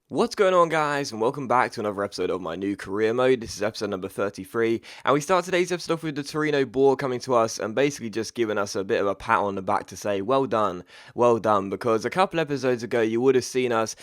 What's going on, guys, and welcome back to another episode of my new career mode. This is episode number 33, and we start today's episode off with the Torino board coming to us and basically just giving us a bit of a pat on the back to say well done, because a couple episodes ago you would have seen us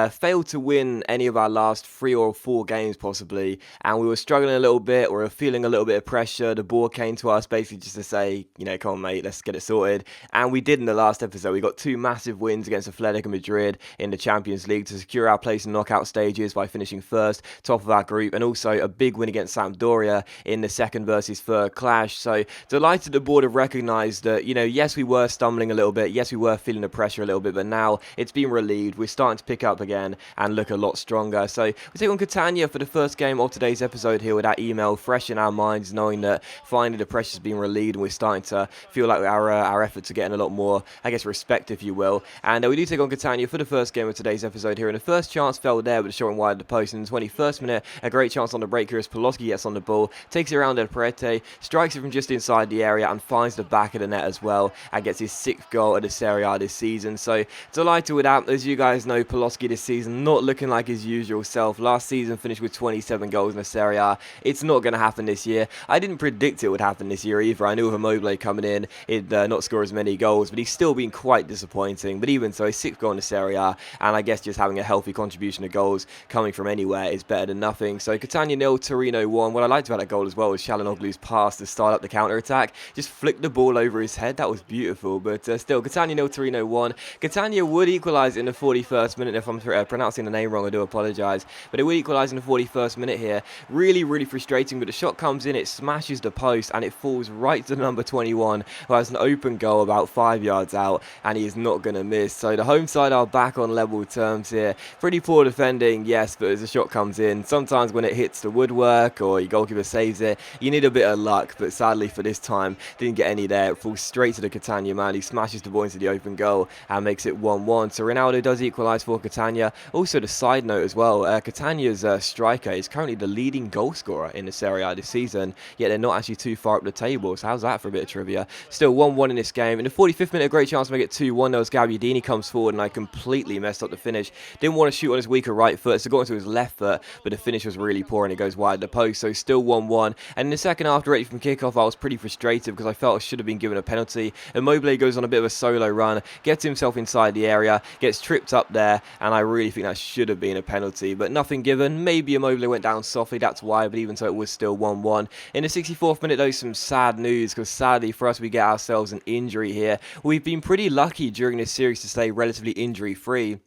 fail to win any of our last 3 or 4 games possibly, and we were struggling a little bit, we were feeling a little bit of pressure. The board came to us basically just to say, come on mate, let's get it sorted, and we did in the last episode. We got 2 massive wins against Athletic Madrid in the Champions League to secure our place in knockout stages by finishing first, top of our group, and also a big win against Sampdoria in the second versus third clash. So delighted the board have recognised that, yes, we were stumbling a little bit, yes, we were feeling the pressure a little bit, but now it's been relieved. We're starting to pick up again and look a lot stronger. So we take on Catania for the first game of today's episode here with that email fresh in our minds, knowing that finally the pressure's been relieved and we're starting to feel like our efforts are getting a lot more, respect, if you will. And we do take on Catania for the first game of today's episode here, and the first chance fell there, but short and wide of the post. In the 21st minute, a great chance on the break here as Poloski gets on the ball, takes it around El Prete, strikes it from just inside the area and finds the back of the net as well, and gets his 6th goal at the Serie A this season. So delighted with that. As you guys know, Poloski this season not looking like his usual self. Last season finished with 27 goals in the Serie A. It's not going to happen this year. I didn't predict it would happen this year either. I knew with Immobile coming in, he'd not score as many goals, but he's still been quite disappointing. But even so, his 6th goal in the Serie A, and I guess just having a healthy contribution of goals coming from anywhere is better than nothing. So Catania 0, Torino 1. What I liked about that goal as well was Çalhanoğlu's pass to start up the counter-attack. Just flicked the ball over his head. That was beautiful. But still, Catania 0, Torino 1. Catania would equalise in the 41st minute. If I'm pronouncing the name wrong, I do apologise. But it would equalise in the 41st minute here. Really, really frustrating. But the shot comes in, it smashes the post, and it falls right to number 21, who has an open goal about 5 yards out, and he is not going to miss. So the home side are back on level terms here. Pretty poor defending, yes, but as the shot comes in, sometimes when it hits the woodwork or your goalkeeper saves it, you need a bit of luck. But sadly for this time, didn't get any there. It falls straight to the Catania man. He smashes the ball into the open goal and makes it 1-1. So Ronaldo does equalise for Catania. Also, the side note as well, Catania's striker is currently the leading goal scorer in the Serie A this season, yet they're not actually too far up the table. So how's that for a bit of trivia? Still 1-1 in this game. In the 45th minute, a great chance to make it 2-1. There was Gabbiadini comes forward, and I completely messed up the finish. Didn't want to shoot on his weaker right foot, so got into his left foot, but the finish was really poor and it goes wide of the post. So still 1-1. And in the second half, ready from kickoff, I was pretty frustrated because I felt I should have been given a penalty. Immobile goes on a bit of a solo run, gets himself inside the area, gets tripped up there, and I really think that should have been a penalty, but nothing given. Maybe Immobile went down softly, that's why, but even so, it was still 1-1. In the 64th minute, though, some sad news, because sadly for us, we get ourselves an injury here. We've been pretty lucky during this series to stay relatively injury-free.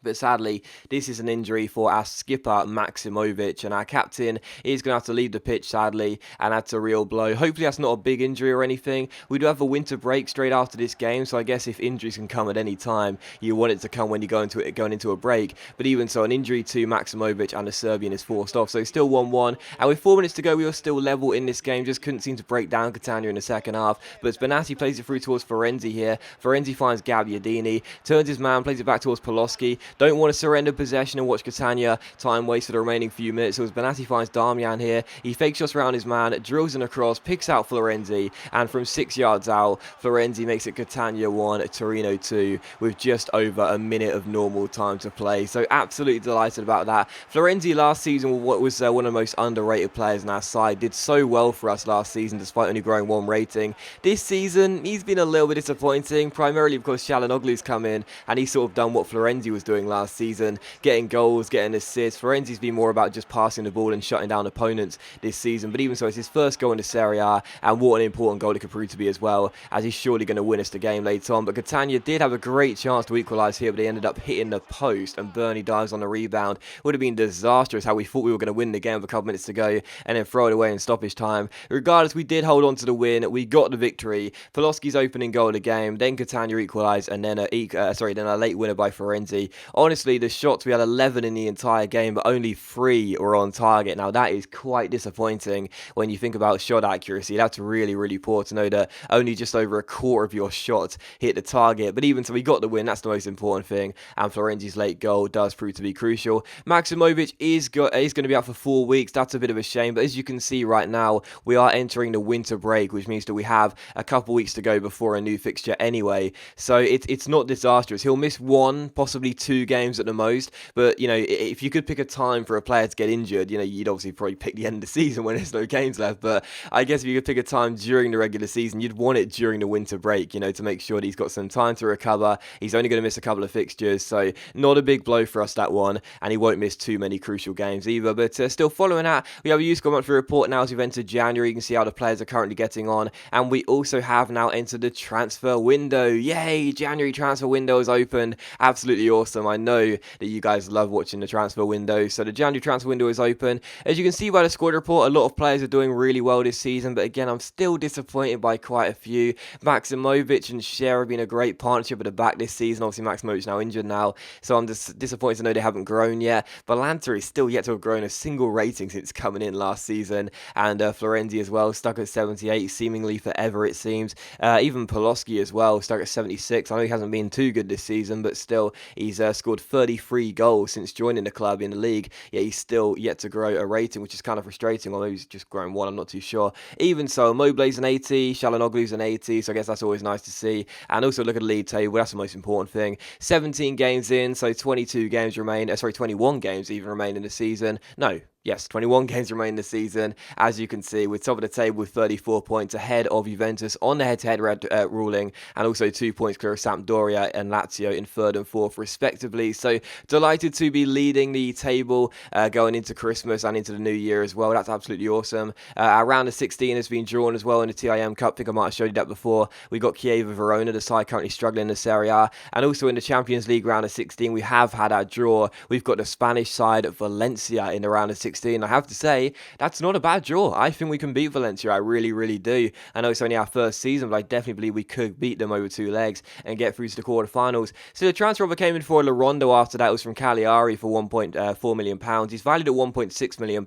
But sadly, this is an injury for our skipper, Maximovic, and our captain is going to have to leave the pitch, sadly, and that's a real blow. Hopefully that's not a big injury or anything. We do have a winter break straight after this game, so I guess if injuries can come at any time, you want it to come when you go into it, going into a break. But even so, an injury to Maximovic and the Serbian is forced off, so still 1-1. And with 4 minutes to go, we were still level in this game, just couldn't seem to break down Catania in the second half. But Benassi plays it through towards Florenzi here. Florenzi finds Gabbiadini, turns his man, plays it back towards Poloski. Don't want to surrender possession and watch Catania time waste for the remaining few minutes. So as Benassi finds Darmian here, he fakes shots around his man, drills in across, picks out Florenzi, and from 6 yards out, Florenzi makes it Catania 1, Torino 2, with just over a minute of normal time to play. So absolutely delighted about that. Florenzi last season was one of the most underrated players in our side, did so well for us last season despite only growing 1 rating. This season, he's been a little bit disappointing, primarily because Çalhanoğlu's come in and he's sort of done what Florenzi was doing last season, getting goals, getting assists. Florenzi's been more about just passing the ball and shutting down opponents this season, but even so, it's his first goal in the Serie A, and what an important goal it could prove to be as well, as he's surely going to win us the game later on. But Catania did have a great chance to equalise here, but they ended up hitting the post, and Bernie dives on the rebound. Would have been disastrous how we thought we were going to win the game with a couple minutes to go, and then throw it away in stoppage time. Regardless, we did hold on to the win, we got the victory. Poloski's opening goal of the game, then Catania equalised, and then a late winner by Florenzi. Honestly, the shots, we had 11 in the entire game, but only 3 were on target. Now, that is quite disappointing when you think about shot accuracy. That's really, really poor to know that only just over a quarter of your shots hit the target. But even so, we got the win. That's the most important thing. And Florenzi's late goal does prove to be crucial. Maximovic is going to be out for 4 weeks. That's a bit of a shame. But as you can see right now, we are entering the winter break, which means that we have a couple weeks to go before a new fixture anyway. So it's not disastrous. He'll miss 1, possibly 2 2 games at the most. But, if you could pick a time for a player to get injured, you'd obviously probably pick the end of the season when there's no games left. But I guess if you could pick a time during the regular season, you'd want it during the winter break, to make sure that he's got some time to recover. He's only going to miss a couple of fixtures, so not a big blow for us, that one. And he won't miss too many crucial games either. But still following that, we have a youth monthly report now as we've entered January. You can see how the players are currently getting on. And we also have now entered the transfer window. Yay! January transfer window is opened. Absolutely awesome. I know that you guys love watching the transfer window. So the January transfer window is open. As you can see by the squad report, a lot of players are doing really well this season. But again, I'm still disappointed by quite a few. Maximovic and Cher have been a great partnership at the back this season. Obviously, Maximovic now injured now. So I'm just disappointed to know they haven't grown yet. Balanta is still yet to have grown a single rating since coming in last season. And Florenzi as well, stuck at 78, seemingly forever it seems. Even Poloski as well, stuck at 76. I know he hasn't been too good this season, but still, he's scored 33 goals since joining the club in the league. Yet he's still yet to grow a rating, which is kind of frustrating. Or maybe he's just grown one, I'm not too sure. Even so, Moblay's an 80, Shalanoglu's an 80, so I guess that's always nice to see. And also look at the league table, that's the most important thing. 17 games in, so 22 games remain, 21 games even remain in the season. No. Yes, 21 games remain this season. As you can see, we're top of the table with 34 points ahead of Juventus on the head-to-head ruling, and also 2 points clear of Sampdoria and Lazio in 3rd and 4th, respectively. So delighted to be leading the table going into Christmas and into the new year as well. That's absolutely awesome. Our round of 16 has been drawn as well in the TIM Cup. I think I might have showed you that before. We got Chiesa Verona, the side currently struggling in the Serie A, and also in the Champions League round of 16, we have had our draw. We've got the Spanish side Valencia in the round of 16. I have to say, that's not a bad draw. I think we can beat Valencia. I really, really do. I know it's only our first season, but I definitely believe we could beat them over 2 legs and get through to the quarterfinals. So the transfer offer came in for Larondo after that. It was from Cagliari for £1.4 million. He's valued at £1.6 million.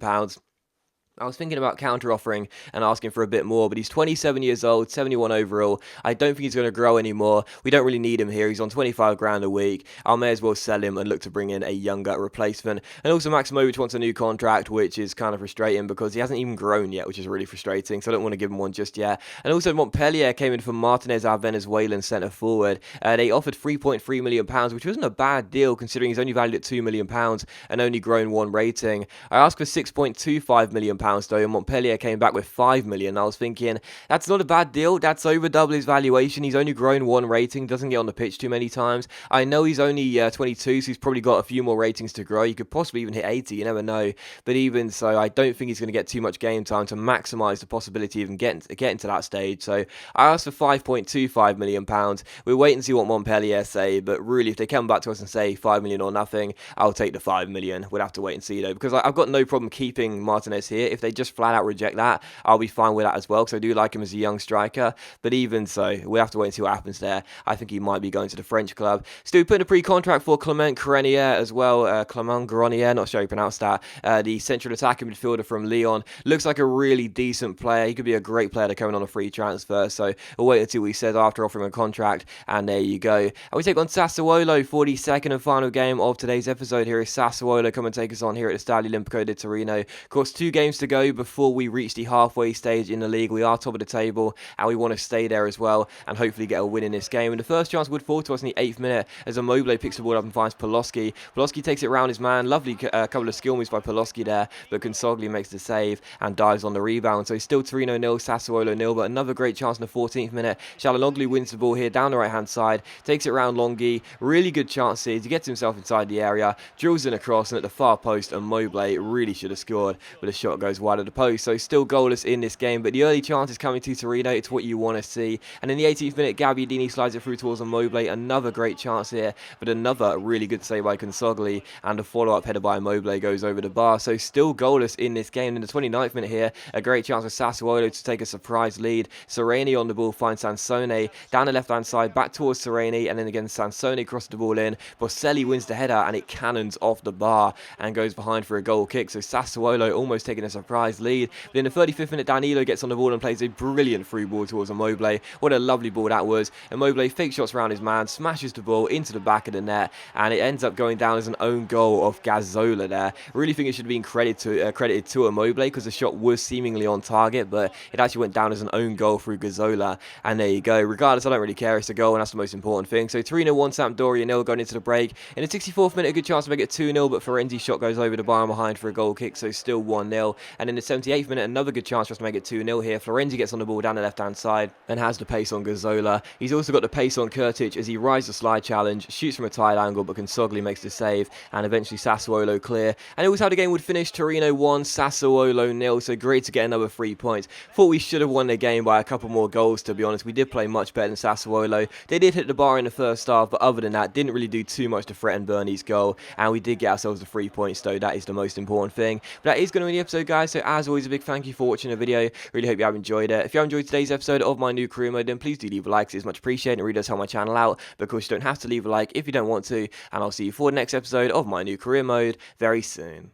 I was thinking about counter-offering and asking for a bit more, but he's 27 years old, 71 overall. I don't think he's going to grow anymore. We don't really need him here. He's on 25 grand a week. I may as well sell him and look to bring in a younger replacement. And also Maximovic wants a new contract, which is kind of frustrating because he hasn't even grown yet, which is really frustrating. So I don't want to give him one just yet. And also Montpellier came in for Martinez, our Venezuelan centre-forward. They offered £3.3 million, which wasn't a bad deal considering he's only valued at £2 million and only grown 1 rating. I asked for £6.25 million though, and Montpellier came back with £5 million. I was thinking, that's not a bad deal. That's over double his valuation. He's only grown 1 rating, doesn't get on the pitch too many times. I know he's only 22, so he's probably got a few more ratings to grow. He could possibly even hit 80, you never know. But even so, I don't think he's going to get too much game time to maximise the possibility of even getting to that stage. So I asked for £5.25 million. We'll wait and see what Montpellier say, but really, if they come back to us and say £5 million or nothing, I'll take the £5 million. We'll have to wait and see though, because I've got no problem keeping Martinez here. If they just flat out reject that, I'll be fine with that as well, because I do like him as a young striker. But even so, we'll have to wait and see what happens there. I think he might be going to the French club. Still putting a pre-contract for Clement Grenier as well. Clement Grenier, not sure how you pronounce that. The central attacking midfielder from Lyon. Looks like a really decent player. He could be a great player to come in on a free transfer. So we'll wait until he says after offering a contract. And there you go. And we take on Sassuolo for the second and final game of today's episode. Here is Sassuolo come and take us on here at the Stadio Olimpico di Torino. Of course, 2 games to go before we reach the halfway stage in the league. We are top of the table and we want to stay there as well and hopefully get a win in this game. And the first chance would fall to us in the 8th minute as Immobile picks the ball up and finds Poloski. Poloski takes it round his man. Lovely couple of skill moves by Poloski there, but Consogli makes the save and dives on the rebound. So still Torino 0, Sassuolo 0, but another great chance in the 14th minute. Shalanoglu wins the ball here down the right hand side, takes it round Longhi. Really good chance here. He gets himself inside the area, drills in across, and at the far post, Immobile really should have scored, but the shot goes wide of the post. So still goalless in this game, but the early chance is coming to Torino. It's what you want to see. And in the 18th minute, Gabbiadini slides it through towards Immobile. Another great chance here, but another really good save by Consogli, and a follow-up header by Immobile goes over the bar. So still goalless in this game. In the 29th minute here, a great chance for Sassuolo to take a surprise lead. Sereni on the ball finds Sansone down the left-hand side, back towards Sereni, and then again Sansone crosses the ball in. Boselli wins the header, and it cannons off the bar and goes behind for a goal kick. So Sassuolo almost taking a surprise lead. But in the 35th minute, Danilo gets on the ball and plays a brilliant through ball towards Immobile. What a lovely ball that was. Immobile fake shots around his man, smashes the ball into the back of the net, and it ends up going down as an own goal of Gazzola there. I really think it should have been credited to Immobile because the shot was seemingly on target, but it actually went down as an own goal through Gazzola. And there you go. Regardless, I don't really care. It's a goal, and that's the most important thing. So Torino 1, Sampdoria 0 going into the break. In the 64th minute, a good chance to make it 2-0, but Florenzi's shot goes over the bar and behind for a goal kick, so still 1-0. And in the 78th minute, another good chance for us to make it 2-0 here. Florenzi gets on the ball down the left-hand side and has the pace on Gazzola. He's also got the pace on Kurtic as he rides the slide challenge, shoots from a tight angle, but Consogli makes the save, and eventually Sassuolo clear. And it was how the game would finish. Torino 1, Sassuolo 0, so great to get another 3 points. Thought we should have won the game by a couple more goals, to be honest. We did play much better than Sassuolo. They did hit the bar in the first half, but other than that, didn't really do too much to threaten Bernie's goal, and we did get ourselves the 3 points, though. That is the most important thing. But that is going to be the episode, guys, so as always, a big thank you for watching the video. Really hope you have enjoyed it. If you have enjoyed today's episode of my new career mode, then please do leave a like, it's much appreciated, and it really does help my channel out. But of course, you don't have to leave a like if you don't want to, and I'll see you for the next episode of my new career mode very soon.